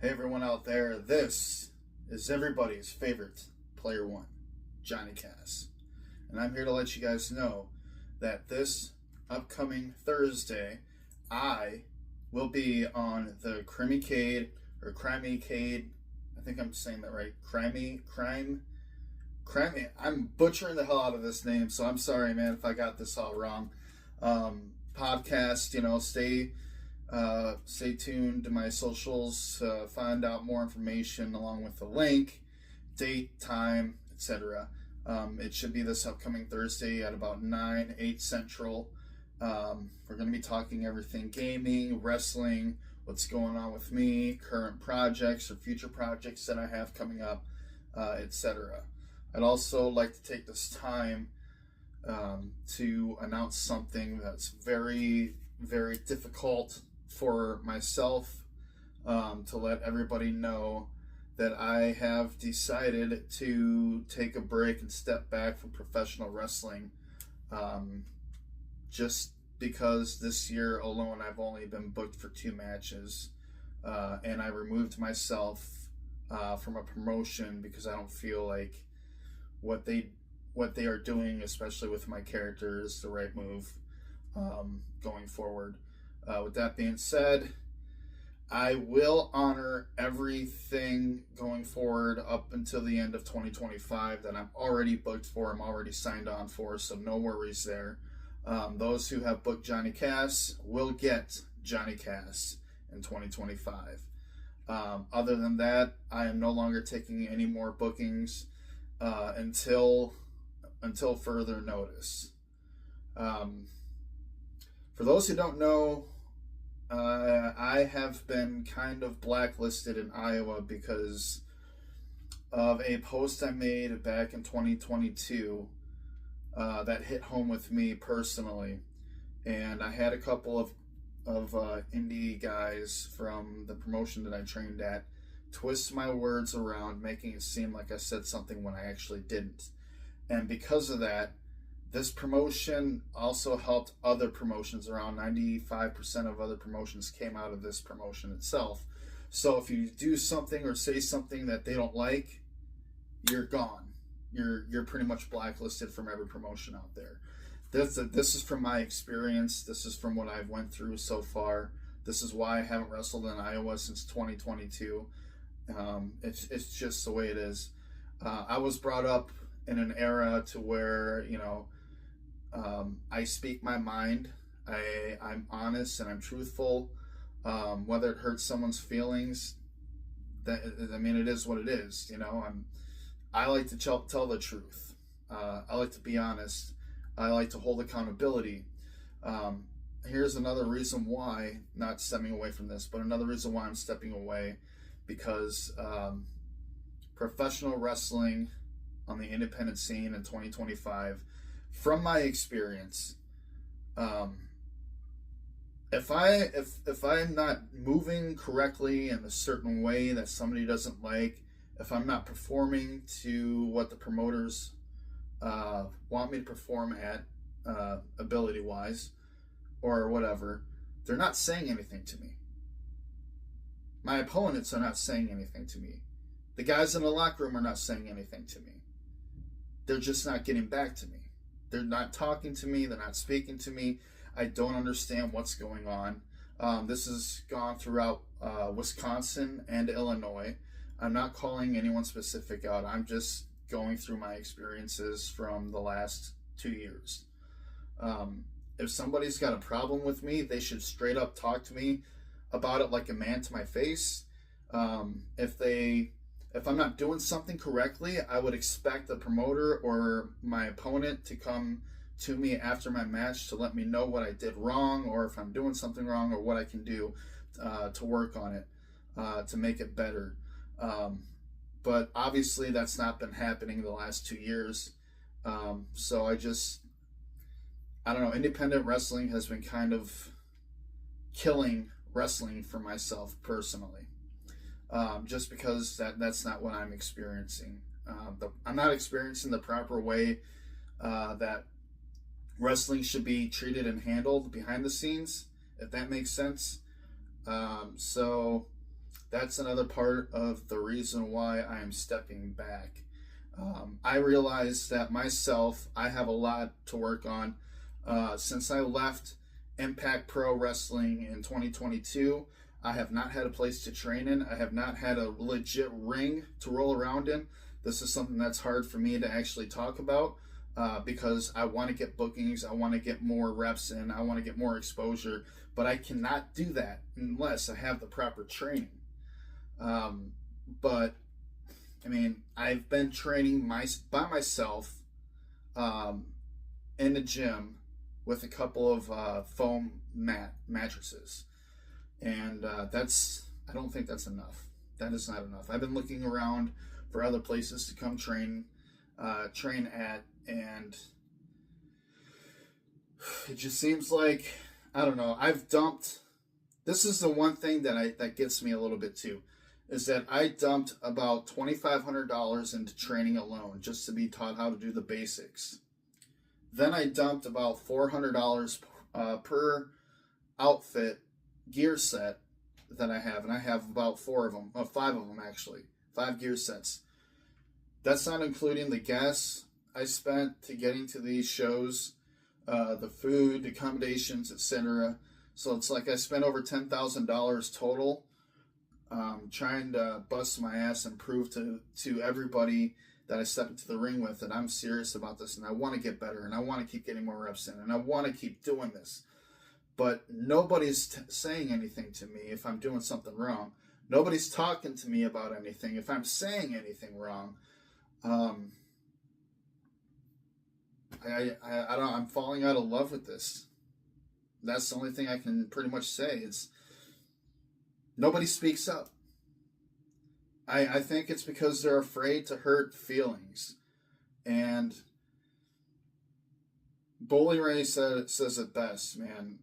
Hey everyone out there, this is everybody's favorite Player One, Johnny Cass. And I'm here to let you guys know that this upcoming Thursday, I will be on the crimeycade, I think I'm saying that right, I'm butchering the hell out of this name, so I'm sorry, man, if I got this all wrong. Podcast, stay tuned to my socials to find out more information along with the link, date, time, etc. It should be this upcoming Thursday at about 8 Central. We're going to be talking everything gaming, wrestling, what's going on with me, current projects or future projects that I have coming up, etc. I'd also like to take this time to announce something that's very, very difficult for myself, to let everybody know that I have decided to take a break and step back from professional wrestling, just because this year alone I've only been booked for 2 matches, and I removed myself from a promotion because I don't feel like what they are doing, especially with my character, is the right move going forward. With that being said, I will honor everything going forward up until the end of 2025 that I'm already booked for, I'm already signed on for, so no worries there. Those who have booked Johnny Cass will get Johnny Cass in 2025. Other than that, I am no longer taking any more bookings until further notice. For those who don't know, I have been kind of blacklisted in Iowa because of a post I made back in 2022 that hit home with me personally. And I had a couple of indie guys from the promotion that I trained at twist my words around, making it seem like I said something when I actually didn't. And because of that, this promotion also helped other promotions. Around 95% of other promotions came out of this promotion itself. So if you do something or say something that they don't like, you're gone. You're pretty much blacklisted from every promotion out there. This is from my experience. This is from what I've went through so far. This is why I haven't wrestled in Iowa since 2022. It's just the way it is. I was brought up in an era to where, I speak my mind. I'm honest and I'm truthful. Whether it hurts someone's feelings, it is what it is. I like to tell the truth. I like to be honest. I like to hold accountability. Here's another reason why, not stemming away from this, but another reason why I'm stepping away, because professional wrestling on the independent scene in 2025, from my experience, if I'm not moving correctly in a certain way that somebody doesn't like, if I'm not performing to what the promoters want me to perform at, ability wise or whatever, they're not saying anything to me. My opponents are not saying anything to me. The guys in the locker room are not saying anything to me. They're just not getting back to me. They're not talking to me. They're not speaking to me. I don't understand what's going on. This has gone throughout Wisconsin and Illinois. I'm not calling anyone specific out. I'm just going through my experiences from the last 2 years. If somebody's got a problem with me, they should straight up talk to me about it like a man to my face. If I'm not doing something correctly, I would expect the promoter or my opponent to come to me after my match to let me know what I did wrong, or if I'm doing something wrong, or what I can do to work on it, to make it better. But obviously that's not been happening the last 2 years. So I don't know, independent wrestling has been kind of killing wrestling for myself personally. Just because that's not what I'm experiencing. I'm not experiencing the proper way that wrestling should be treated and handled behind the scenes, if that makes sense. So that's another part of the reason why I am stepping back. I realize that myself, I have a lot to work on. Since I left Impact Pro Wrestling in 2022, I have not had a place to train in. I have not had a legit ring to roll around in. This is something that's hard for me to actually talk about because I want to get bookings. I want to get more reps in. I want to get more exposure. But I cannot do that unless I have the proper training. But, I mean, I've been training by myself in the gym with a couple of foam mattresses. And I don't think that's enough. That is not enough. I've been looking around for other places to come train at, and it just seems like, I don't know, this is the one thing that gets me a little bit too, is that I dumped about $2,500 into training alone just to be taught how to do the basics. Then I dumped about $400 per outfit gear set that I have, and I have about 5 of them actually, 5 gear sets. That's not including the gas I spent to getting to these shows, the food, accommodations, etc. So it's like I spent over $10,000 total trying to bust my ass and prove to everybody that I step into the ring with that I'm serious about this, and I want to get better, and I want to keep getting more reps in, and I want to keep doing this. But nobody's saying anything to me if I'm doing something wrong. Nobody's talking to me about anything if I'm saying anything wrong. I'm falling out of love with this. That's the only thing I can pretty much say is nobody speaks up. I think it's because they're afraid to hurt feelings. And Bully Ray says it best, man.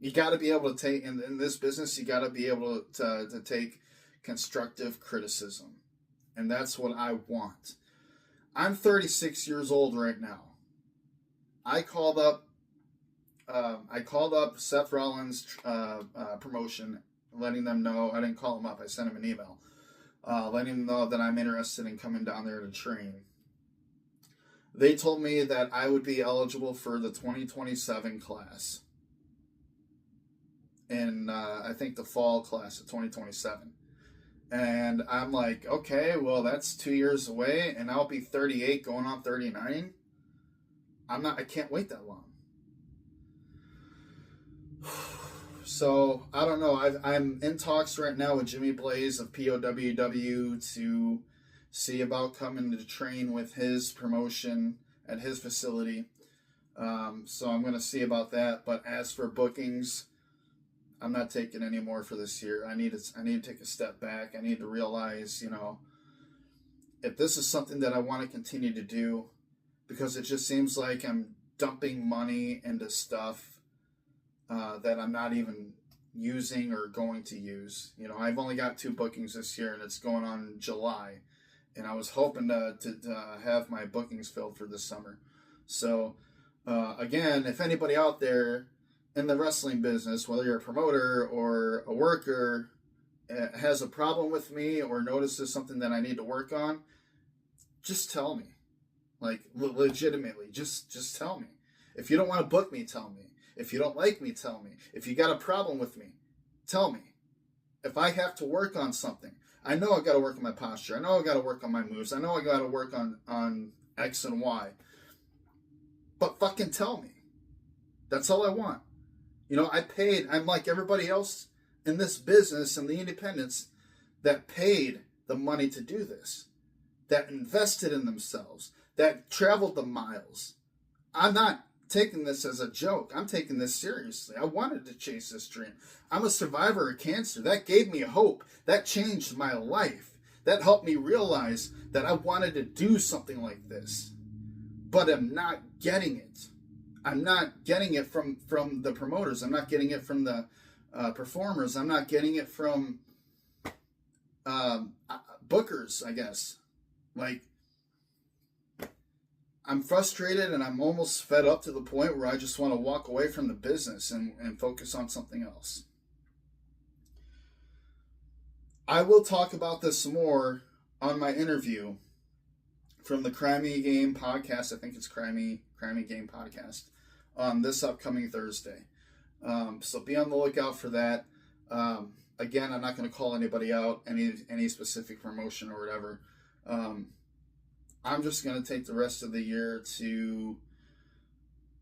You got to be able to take, in this business, you got to be able to take constructive criticism. And that's what I want. I'm 36 years old right now. I called up Seth Rollins' promotion, letting them know. I didn't call him up. I sent him an email, letting them know that I'm interested in coming down there to train. They told me that I would be eligible for the 2027 class. In, I think, the fall class of 2027. And I'm like, okay, well, that's 2 years away, and I'll be 38 going on 39. I can't wait that long. So, I don't know. I'm in talks right now with Jimmy Blaze of POWW to see about coming to train with his promotion at his facility. So I'm going to see about that. But as for bookings, I'm not taking any more for this year. I need to take a step back. I need to realize, if this is something that I want to continue to do, because it just seems like I'm dumping money into stuff that I'm not even using or going to use. I've only got 2 bookings this year, and it's going on in July. And I was hoping to have my bookings filled for this summer. So, again, if anybody out there in the wrestling business, whether you're a promoter or a worker, has a problem with me or notices something that I need to work on, just tell me. Like, legitimately, just tell me. If you don't want to book me, tell me. If you don't like me, tell me. If you got a problem with me, tell me. If I have to work on something, I know I got to work on my posture. I know I got to work on my moves. I know I got to work on X and Y. But fucking tell me. That's all I want. I'm like everybody else in this business and the independents that paid the money to do this, that invested in themselves, that traveled the miles. I'm not taking this as a joke. I'm taking this seriously. I wanted to chase this dream. I'm a survivor of cancer. That gave me hope. That changed my life. That helped me realize that I wanted to do something like this. But I'm not getting it. I'm not getting it from the promoters. I'm not getting it from the performers. I'm not getting it from bookers, I guess. Like, I'm frustrated and I'm almost fed up to the point where I just want to walk away from the business and focus on something else. I will talk about this more on my interview from the Crimey Game podcast. I think it's Crimey Game podcast on this upcoming Thursday. So be on the lookout for that. Again, I'm not going to call anybody out, any specific promotion or whatever. I'm just going to take the rest of the year to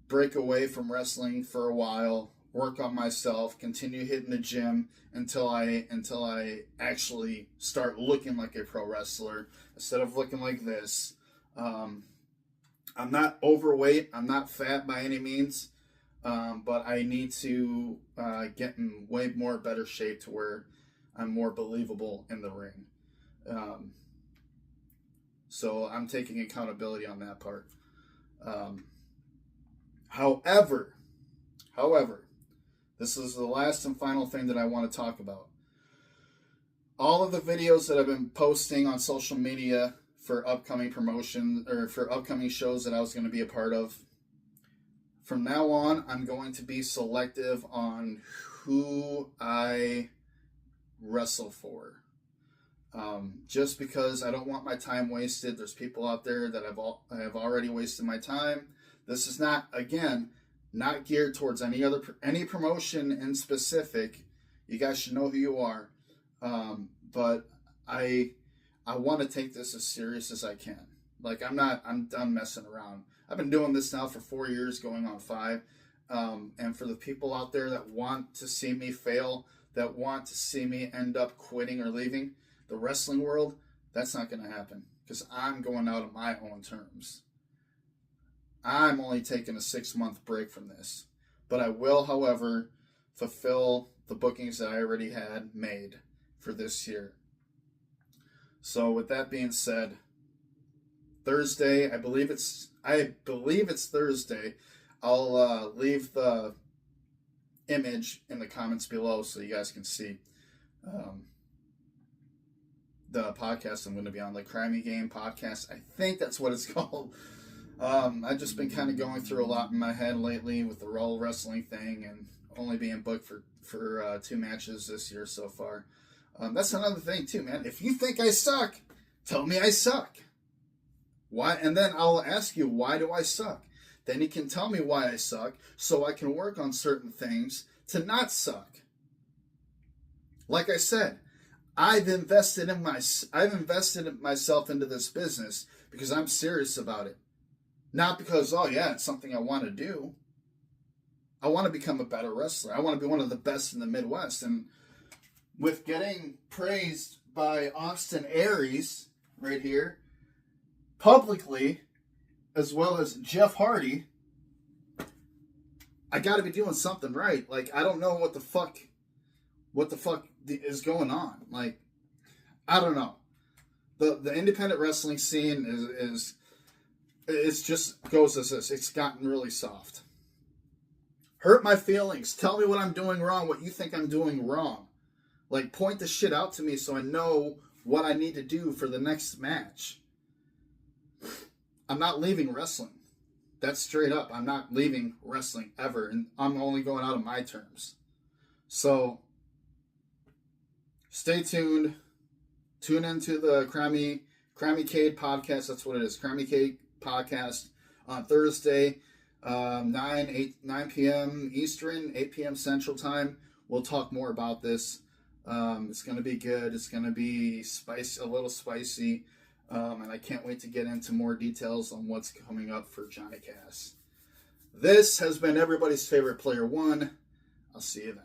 break away from wrestling for a while, work on myself, continue hitting the gym until I actually start looking like a pro wrestler instead of looking like this. I'm not overweight. I'm not fat by any means. But I need to get in way more better shape to where I'm more believable in the ring. So I'm taking accountability on that part. However, this is the last and final thing that I want to talk about. All of the videos that I've been posting on social media for upcoming promotion or for upcoming shows that I was going to be a part of, from now on, I'm going to be selective on who I wrestle for. Just because I don't want my time wasted. There's people out there that have already wasted my time. This is not, again, not geared towards any promotion in specific. You guys should know who you are. But I want to take this as serious as I can. Like, I'm done messing around. I've been doing this now for 4 years, going on 5. And for the people out there that want to see me fail, that want to see me end up quitting or leaving the wrestling world, that's not going to happen because I'm going out on my own terms. I'm only taking a 6-month break from this. But I will, however, fulfill the bookings that I already had made for this year. So with that being said, Thursday, I believe it's Thursday. I'll leave the image in the comments below so you guys can see the podcast I'm going to be on, the Crimey Game podcast. I think that's what it's called. I've just been kind of going through a lot in my head lately with the whole wrestling thing and only being booked for 2 matches this year so far. That's another thing too, man. If you think I suck, tell me I suck. Why? And then I'll ask you, why do I suck? Then you can tell me why I suck so I can work on certain things to not suck. Like I said, I've invested myself into this business because I'm serious about it. Not because, oh yeah, it's something I want to do. I want to become a better wrestler. I want to be one of the best in the Midwest. And with getting praised by Austin Aries right here, publicly, as well as Jeff Hardy, I got to be doing something right. Like, I don't know what the fuck is going on. Like, I don't know. The independent wrestling scene is it's just goes as this. It's gotten really soft. Hurt my feelings. Tell me what I'm doing wrong, what you think I'm doing wrong. Like, point the shit out to me so I know what I need to do for the next match. I'm not leaving wrestling. That's straight up. I'm not leaving wrestling ever, and I'm only going out on my terms. So, stay tuned. Tune into the crimeycade podcast. That's what it is. Crimeycade podcast on Thursday, 9 p.m. Eastern, 8 p.m. Central Time. We'll talk more about this. It's going to be good. It's going to be a little spicy. And I can't wait to get into more details on what's coming up for Johnny Cass. This has been everybody's favorite Player One. I'll see you then.